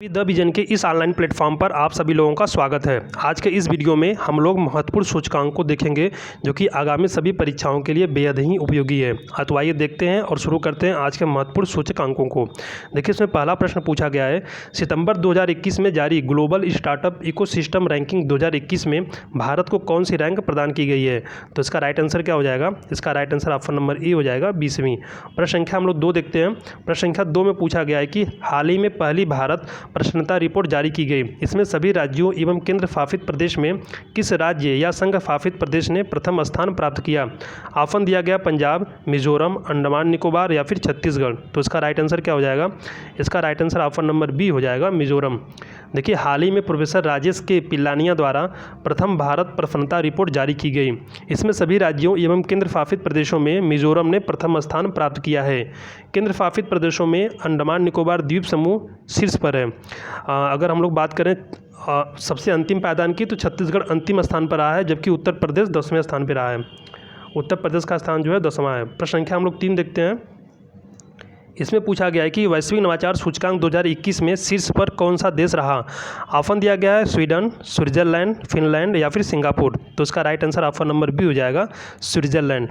The vision के इस online platform पर आप सभी लोगों का स्वागत है। आज के इस वीडियो में हम लोग महत्वपूर्ण सूचकांक को देखेंगे जो कि आगामी सभी परीक्षाओं के लिए बेहद ही उपयोगी है। तो आइए देखते हैं और शुरू करते हैं आज के महत्वपूर्ण सूचकांकों को। देखिए, इसमें पहला प्रश्न पूछा गया है, सितंबर 2021 में जारी ग्लोबल स्टार्टअप इकोसिस्टम रैंकिंग 2021 में भारत को कौन सी रैंक प्रदान की गई है। तो इसका राइट आंसर क्या हो जाएगा? इसका right answer option number A हो जाएगा, 20वीं। प्रश्न संख्या हम लोग 2 देखते हैं। प्रश्न संख्या 2 में पूछा गया है कि हाल ही में पहली भारत प्रश्नता रिपोर्ट जारी की गई। इसमें सभी राज्यों एवं केंद्र शासित प्रदेश में किस राज्य या संघ शासित प्रदेश ने प्रथम स्थान प्राप्त किया? ऑप्शन दिया गया पंजाब, मिजोरम, अंडमान निकोबार या फिर छत्तीसगढ़। तो इसका राइट आंसर क्या हो जाएगा? इसका right answer option number B हो जाएगा, मिजोरम। देखिए, हाल ही में प्रोफेसर राजेश के पिल्लानिया द्वारा प्रथम भारत प्रसन्नता रिपोर्ट जारी की गई। इसमें सभी राज्यों एवं केंद्र शासित प्रदेशों में मिजोरम ने प्रथम स्थान प्राप्त किया है। केंद्र शासित प्रदेशों में अंडमान निकोबार द्वीप समूह शीर्ष पर है। अगर हम लोग बात करें सबसे अंतिम पायदान की, तो छत्तीसगढ़ अंतिम स्थान पर रहा है, जबकि उत्तर प्रदेश 10वें स्थान पर रहा है। उत्तर प्रदेश का स्थान जो है 10वां है। प्रश्न संख्या हम लोग 3 देखते हैं। इसमें पूछा गया है कि वैश्विक नवाचार सूचकांक 2021 में शीर्ष पर कौन सा देश रहा? ऑप्शन दिया गया है स्वीडन, स्विट्जरलैंड, फिनलैंड या फिर सिंगापुर। तो इसका right answer option number B हो जाएगा, स्विट्जरलैंड।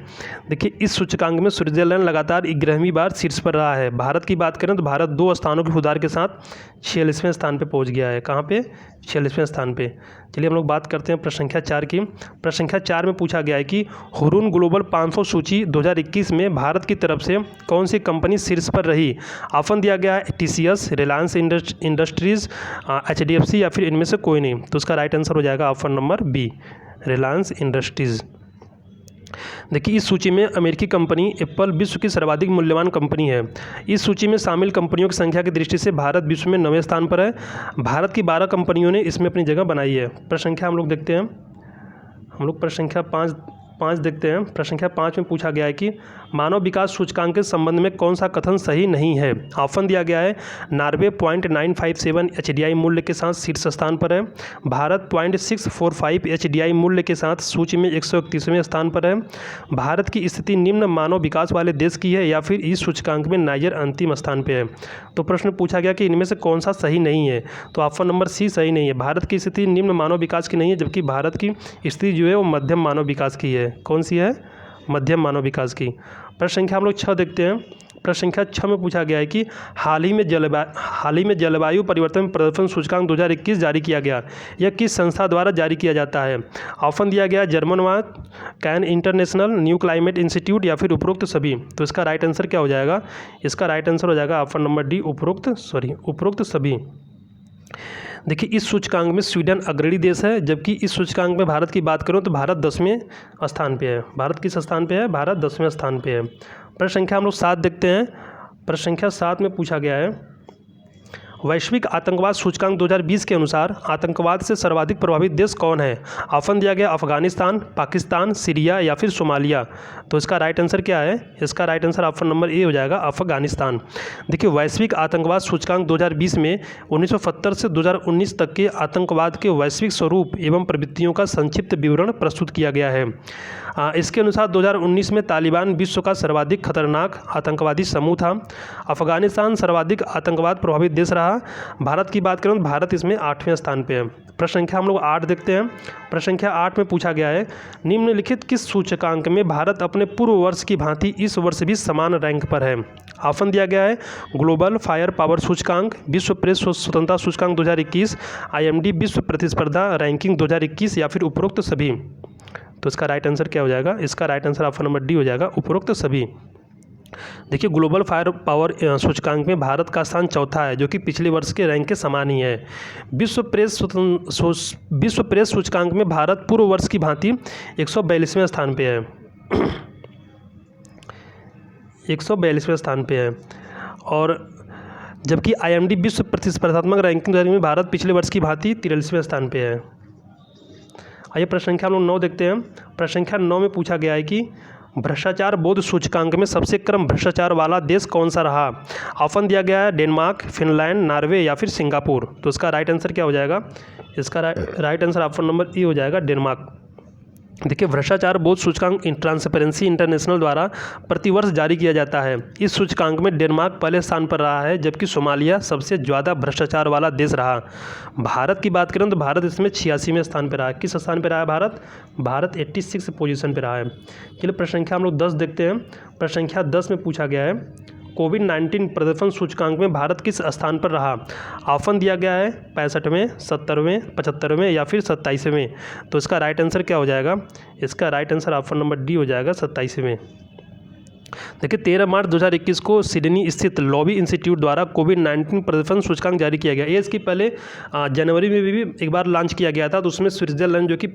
देखिए, इस सूचकांक में स्विट्जरलैंड लगातार 11वीं बार शीर्ष पर रहा है। भारत की बात करें तो भारत 2 स्थानों के सुधार के साथ 46वें स्थान पर पहुँच गया है। कहाँ पे? 46वें स्थान पे। चलिए हम लोग बात करते हैं प्रश्न संख्या 4 की। प्रश्न संख्या 4 में पूछा गया है कि हुरून ग्लोबल 500 सूची 2021 में भारत की तरफ से कौन सी कंपनी शीर्ष पर रही? ऑप्शन दिया गया है टीसीएस, रिलायंस इंडस्ट्रीज, एचडीएफसी या फिर इनमें से कोई नहीं। तो उसका राइट आंसर हो जाएगा option number B, Reliance Industries. देखिए, इस सूची में अमेरिकी कंपनी एप्पल विश्व की सर्वाधिक मूल्यवान कंपनी है। इस सूची में शामिल कंपनियों की संख्या की दृष्टि से भारत विश्व में 9वें स्थान पर है। भारत की 12 कंपनियों ने इसमें अपनी जगह बनाई है। प्रश्न संख्या हम लोग देखते हैं। हम लोग प्रश्न संख्या 5 देखते हैं। प्रश्न संख्या 5 में पूछा गया है कि मानव विकास सूचकांक के संबंध में कौन सा कथन सही नहीं है? ऑप्शन दिया गया है नॉर्वे 0.957 एचडीआई मूल्य के साथ शीर्ष स्थान पर है। भारत 0.645 एचडीआई मूल्य के साथ सूची में 131वें स्थान पर है। भारत की स्थिति निम्न मानव विकास वाले देश की है या फिर इस सूचकांक में नाइजर अंतिम स्थान पर है। तो प्रश्न पूछा गया कि इनमें से कौन सा सही नहीं है? तो ऑप्शन नंबर सी सही नहीं है। भारत की स्थिति निम्न मानव विकास की नहीं है, जबकि भारत की स्थिति जो है वो मध्यम मानव विकास की है। कौन सी है? मध्यम मानव विकास की। प्रश्न संख्या हम लोग 6 देखते हैं। प्रश्न संख्या 6 में पूछा गया है कि हाल ही में जलवायु परिवर्तन प्रदर्शन सूचकांक 2021 जारी किया गया। यह किस संस्था द्वारा जारी किया जाता है? ऑप्शन दिया गया जर्मन वाद, can international, new climate institute या फिर उपरोक्त सभी। तो इसका राइट आंसर क्या हो जाएगा? इसका राइट आंसर हो जाएगा ऑप्शन नंबर डी, उपरोक्त सभी। देखिए, इस सूचकांक में स्वीडन अग्रणी देश है, जबकि इस सूचकांक में भारत की बात करूं तो भारत 10वें स्थान पे है। भारत किस स्थान पे है? भारत 10वें स्थान पे है। प्रश्न संख्या हम लोग 7 देखते हैं। प्रश्न संख्या 7 में पूछा गया है, वैश्विक आतंकवाद सूचकांक 2020 के अनुसार आतंकवाद से सर्वाधिक प्रभावित देश कौन है? ऑप्शन दिया गया अफगानिस्तान, पाकिस्तान, सीरिया या फिर सोमालिया। तो इसका राइट आंसर क्या है? इसका right answer option number A हो जाएगा, अफगानिस्तान। देखिए, वैश्विक आतंकवाद सूचकांक 2020 में 1970 से 2019 तक के आतंकवाद के वैश्विक स्वरूप एवं प्रवृत्तियों का संक्षिप्त विवरण प्रस्तुत किया गया है। इसके अनुसार 2019 में तालिबान विश्व का सर्वाधिक खतरनाक आतंकवादी समूह था। अफगानिस्तान सर्वाधिक आतंकवाद प्रभावित देश रहा। भारत की बात करें तो भारत इसमें 8वें स्थान पे है। प्रश्न संख्या हम लोग 8 देखते हैं। प्रश्न संख्या 8 में पूछा गया है, निम्नलिखित किस सूचकांक में भारत अपने पूर्व वर्ष की भांति इस वर्ष भी समान रैंक पर है? ऑप्शन दिया गया है ग्लोबल फायर पावर सूचकांक, विश्व प्रेस स्वतंत्रता सूचकांक 2021, आईएमडी विश्व प्रतिस्पर्धा रैंकिंग 2021 या फिर उपरोक्त सभी। तो इसका राइट आंसर क्या हो जाएगा? इसका right answer option number D हो जाएगा, उपरोक्त सभी। देखिए, ग्लोबल फायर पावर सूचकांक में भारत का स्थान 4था है, जो कि पिछले वर्ष के रैंक के समान ही है। विश्व प्रेस सूचकांक में भारत पूर्व वर्ष की भांति 142वें स्थान पे है। 142वें स्थान पे है। और जबकि आईएमडी विश्व प्रतिस्पर्धात्मक रैंकिंग में भारत पिछले वर्ष की भांति 43वें स्थान पे है। आइए प्रश्न संख्या हम लोग 9 देखते हैं। प्रश्न संख्या 9 में पूछा गया है कि भ्रष्टाचार बोध सूचकांक में सबसे कम भ्रष्टाचार वाला देश कौन सा रहा? ऑप्शन दिया गया है डेनमार्क, फिनलैंड, नॉर्वे या फिर सिंगापुर। तो इसका राइट आंसर क्या हो जाएगा? इसका राइट आंसर ऑप्शन नंबर ई हो जाएगा, डेनमार्क। देखिए, भ्रष्टाचार बोध सूचकांक ट्रांसपेरेंसी इंटरनेशनल द्वारा प्रतिवर्ष जारी किया जाता है। इस सूचकांक में डेनमार्क पहले स्थान पर रहा है, जबकि सोमालिया सबसे ज़्यादा भ्रष्टाचार वाला देश रहा। भारत की बात करें तो भारत इसमें 86वें स्थान पर रहा है। किस स्थान पर रहा है भारत? भारत 86 पोजीशन पर रहा है। चलिए प्रश्न संख्या हम लोग 10 देखते हैं। प्रश्न संख्या 10 में पूछा गया है, कोविड-19 प्रदर्शन सूचकांक में भारत किस स्थान पर रहा? ऑप्शन दिया गया है 65वें, 70वें, 75वें या फिर 27वें। तो इसका राइट आंसर क्या हो जाएगा? इसका right answer option number D हो जाएगा 27वें। देखिए, 13 मार्च 2021 को सिडनी स्थित लॉबी इंस्टीट्यूट द्वारा कोविड-19 प्रदर्शन सूचकांक जारी किया गया। ये इसकी पहले जनवरी में भी एक बार लॉन्च किया गया था, तो उसमें स्विट्जरलैंड जो कि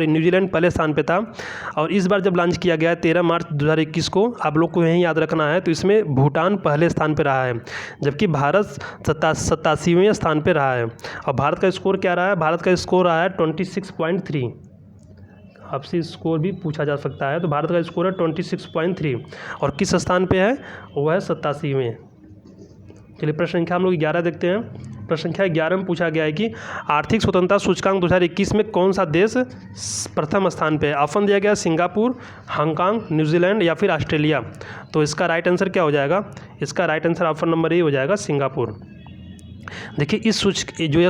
न्यूजीलैंड पहले स्थान पे था। और इस बार जब लॉन्च किया गया 13 मार्च 2021 को, आप लोग को यही याद रखना है, तो इसमें भूटान पहले स्थान पर रहा है, जबकि भारत 87वें स्थान पर रहा है। और भारत का स्कोर क्या रहा है? भारत का स्कोर रहा है 26.3। आपसे स्कोर भी पूछा जा सकता है। तो भारत का स्कोर है 26.3 और किस स्थान पे है? वो है 87वें। चलिए प्रश्न संख्या हम लोग 11 देखते हैं। प्रश्न संख्या 11 में पूछा गया है कि आर्थिक स्वतंत्रता सूचकांक 2021 में कौन सा देश प्रथम स्थान पे है? ऑप्शन दिया गया सिंगापुर, हांगकांग, न्यूजीलैंड या फिर ऑस्ट्रेलिया। तो इसका राइट आंसर क्या हो जाएगा? इसका right answer option number A हो जाएगा सिंगापुर। देखिए, यह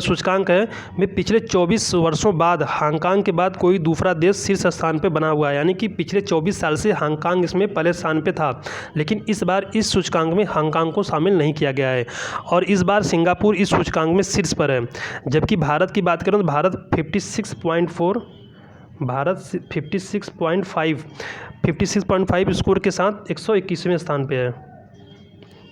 सूचकांक है में पिछले 24 वर्षों बाद हांगकांग के बाद कोई दूसरा देश शीर्ष स्थान पे बना हुआ है, यानी कि पिछले 24 साल से हांगकांग इसमें पहले स्थान पे था, लेकिन इस बार इस सूचकांक में हांगकांग को शामिल नहीं किया गया है और इस बार सिंगापुर इस सूचकांक में शीर्ष पर है। जबकि भारत की बात करें तो भारत 56.4, भारत 56.5 स्कोर के साथ 121वें स्थान पे है।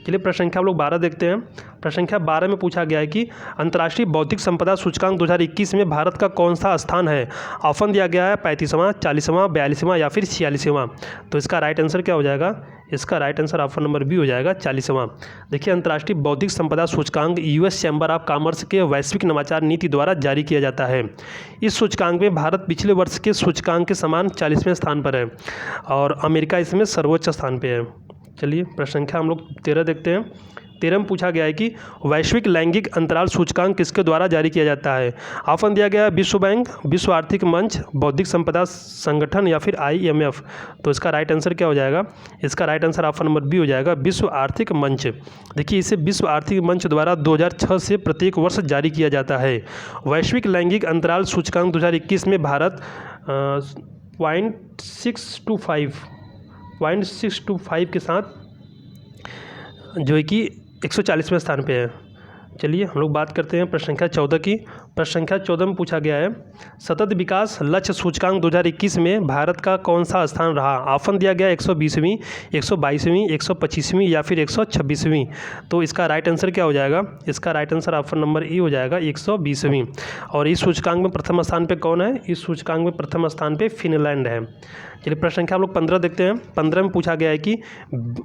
चलिए प्रश्न संख्या हम लोग 12 देखते हैं। प्रश्न संख्या 12 में पूछा गया है कि अंतर्राष्ट्रीय बौद्धिक संपदा सूचकांक 2021 में भारत का कौन सा स्थान है? ऑप्शन दिया गया है 35वां, 40वां, 42वां या फिर 46वां। तो इसका राइट आंसर क्या हो जाएगा? इसका right answer option number B हो जाएगा 40वां। देखिए, अंतर्राष्ट्रीय बौद्धिक संपदा सूचकांक यूएस चैम्बर ऑफ कॉमर्स के वैश्विक नवाचार नीति द्वारा जारी किया जाता है। इस सूचकांक में भारत पिछले वर्ष के सूचकांक के समान 40वें स्थान पर है और अमेरिका इसमें सर्वोच्च स्थान पर है। चलिए प्रश्न संख्या हम लोग 13 देखते हैं। 13 में पूछा गया है कि वैश्विक लैंगिक अंतराल सूचकांक किसके द्वारा जारी किया जाता है? ऑप्शन दिया गया है विश्व बैंक, विश्व आर्थिक मंच, बौद्धिक संपदा संगठन या फिर IMF। तो इसका राइट आंसर क्या हो जाएगा? इसका right answer option number B हो जाएगा विश्व आर्थिक मंच। देखिए, इसे विश्व आर्थिक मंच द्वारा 2006 से प्रत्येक वर्ष जारी किया जाता है। वैश्विक लैंगिक अंतराल सूचकांक 2021 में भारत 0.625 के साथ जो है कि 140वें स्थान पे है। चलिए हम लोग बात करते हैं प्रश्न संख्या 14 की। प्रश्न संख्या 14 में पूछा गया है सतत विकास लक्ष्य सूचकांक 2021 में भारत का कौन सा स्थान रहा? ऑप्शन दिया गया 120वीं, 122वीं, 125वीं या फिर 126वीं। तो इसका राइट आंसर क्या हो जाएगा? इसका right answer option number A हो जाएगा 120वीं। और इस सूचकांक में प्रथम स्थान पे कौन है? इस सूचकांक में प्रथम स्थान पे फिनलैंड है। चलिए प्रश्न संख्या हम लोग 15 देखते हैं। 15 में पूछा गया है कि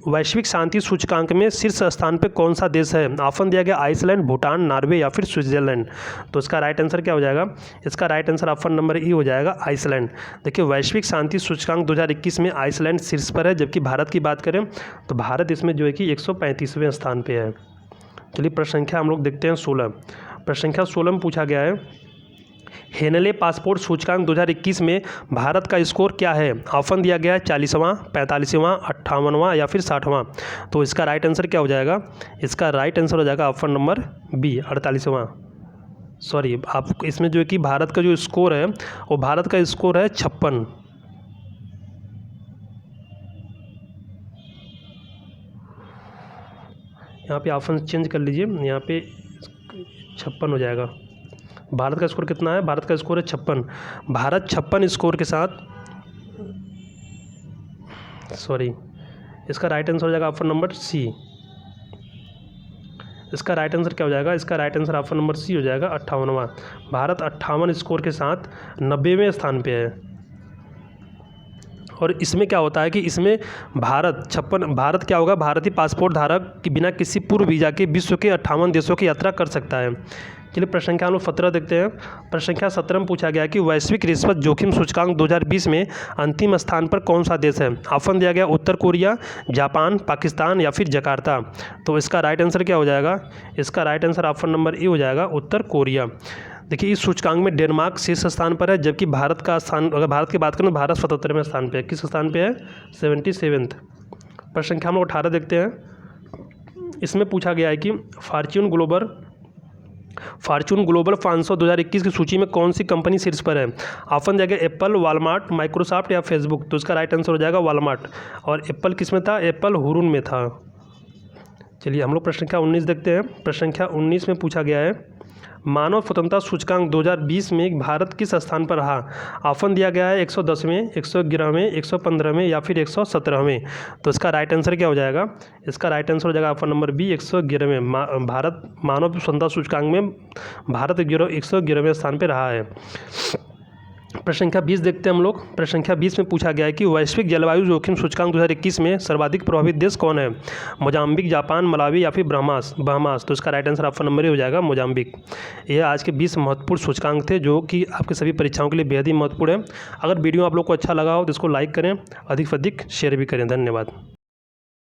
वैश्विक शांति सूचकांक में शीर्ष स्थान पे कौन सा देश है? ऑप्शन दिया गया आइसलैंड, भूटान, नॉर्वे या फिर स्विट्जरलैंड। तो इसका राइट आंसर क्या हो जाएगा? इसका राइट आंसर ऑप्शन नंबर ई हो जाएगा आइसलैंड। देखिए, वैश्विक शांति सूचकांक 2021 में आइसलैंड शीर्ष पर है, जबकि भारत की बात करें तो भारत इसमें जो है कि 135वें स्थान पर है। चलिए प्रश्न संख्या हम लोग देखते हैं 16। प्रश्न संख्या 16 में पूछा गया है हेनले पासपोर्ट सूचकांक 2021 में भारत का स्कोर क्या है? ऑप्शन दिया गया है 40वां, 45वां, 58वां या फिर 60वां। तो इसका राइट आंसर क्या हो जाएगा? इसका राइट आंसर हो जाएगा ऑप्शन नंबर बी 48वां। सॉरी, आप इसमें जो है कि भारत का जो स्कोर है वो भारत का स्कोर है 56। यहाँ पे ऑप्शन चेंज कर लीजिए, यहाँ पे 56 हो जाएगा। भारत का स्कोर कितना है? भारत का स्कोर है 56। भारत 56 स्कोर के साथ, सॉरी, इसका राइट आंसर हो जाएगा ऑप्शन नंबर सी। इसका राइट आंसर क्या हो जाएगा? इसका right answer option number C हो जाएगा 58वां। भारत 58 स्कोर के साथ 90वें स्थान पे है। और इसमें क्या होता है कि इसमें भारत क्या होगा? भारतीय पासपोर्ट धारक के बिना किसी पूर्व वीज़ा के विश्व के 58 देशों की यात्रा कर सकता है। चलिए प्रश्न संख्या हम लोग 17 देखते हैं। प्रश्न संख्या 17 में पूछा गया कि वैश्विक रिश्वत जोखिम सूचकांक 2020 में अंतिम स्थान पर कौन सा देश है? ऑप्शन दिया गया उत्तर कोरिया, जापान, पाकिस्तान या फिर जकार्ता। तो इसका राइट आंसर क्या हो जाएगा? इसका right answer option number A हो जाएगा उत्तर कोरिया। देखिए इस सूचकांक में डेनमार्क शीर्ष स्थान पर है, जबकि भारत का स्थान, अगर भारत की बात करें तो भारत 77वें स्थान पे है। किस स्थान पे है? 77। प्रश्न संख्या हम लोग 18 देखते हैं। इसमें पूछा गया है कि फॉर्च्यून ग्लोबल 500 2021 की सूची में कौन सी कंपनी शीर्ष पर है? ऑप्शन दिया गया एप्पल, वॉलमार्ट, माइक्रोसॉफ्ट या फेसबुक। तो इसका राइट आंसर हो जाएगा वॉलमार्ट। और एप्पल किस में था? एप्पल हुरून में था। चलिए हम लोग प्रश्न संख्या 19 देखते हैं। प्रश्न संख्या 19 में पूछा गया है मानव स्वतंत्रता सूचकांक 2020 में भारत किस स्थान पर रहा? ऑप्शन दिया गया है 110वें, 111वें, 115वें या फिर 117वें। तो इसका राइट आंसर क्या हो जाएगा? इसका राइट आंसर हो जाएगा ऑप्शन नंबर बी, 111वें। भारत मानव स्वतंत्रता सूचकांक में भारत 111वें स्थान पर रहा है। प्रश्न संख्या 20 देखते हैं हम लोग। प्रश्न संख्या 20 में पूछा गया है कि वैश्विक जलवायु जोखिम सूचकांक 2021 में सर्वाधिक प्रभावित देश कौन है? मोजाम्बिक, जापान, मलावी या फिर बहामास। तो इसका right answer option number A हो जाएगा मोजाम्बिक। ये आज के 20 महत्वपूर्ण सूचकांक थे जो कि आपके सभी परीक्षाओं के लिए बेहद ही महत्वपूर्ण है। अगर वीडियो आप लोग को अच्छा लगा हो तो इसको लाइक करें, अधिक से अधिक शेयर भी करें। धन्यवाद।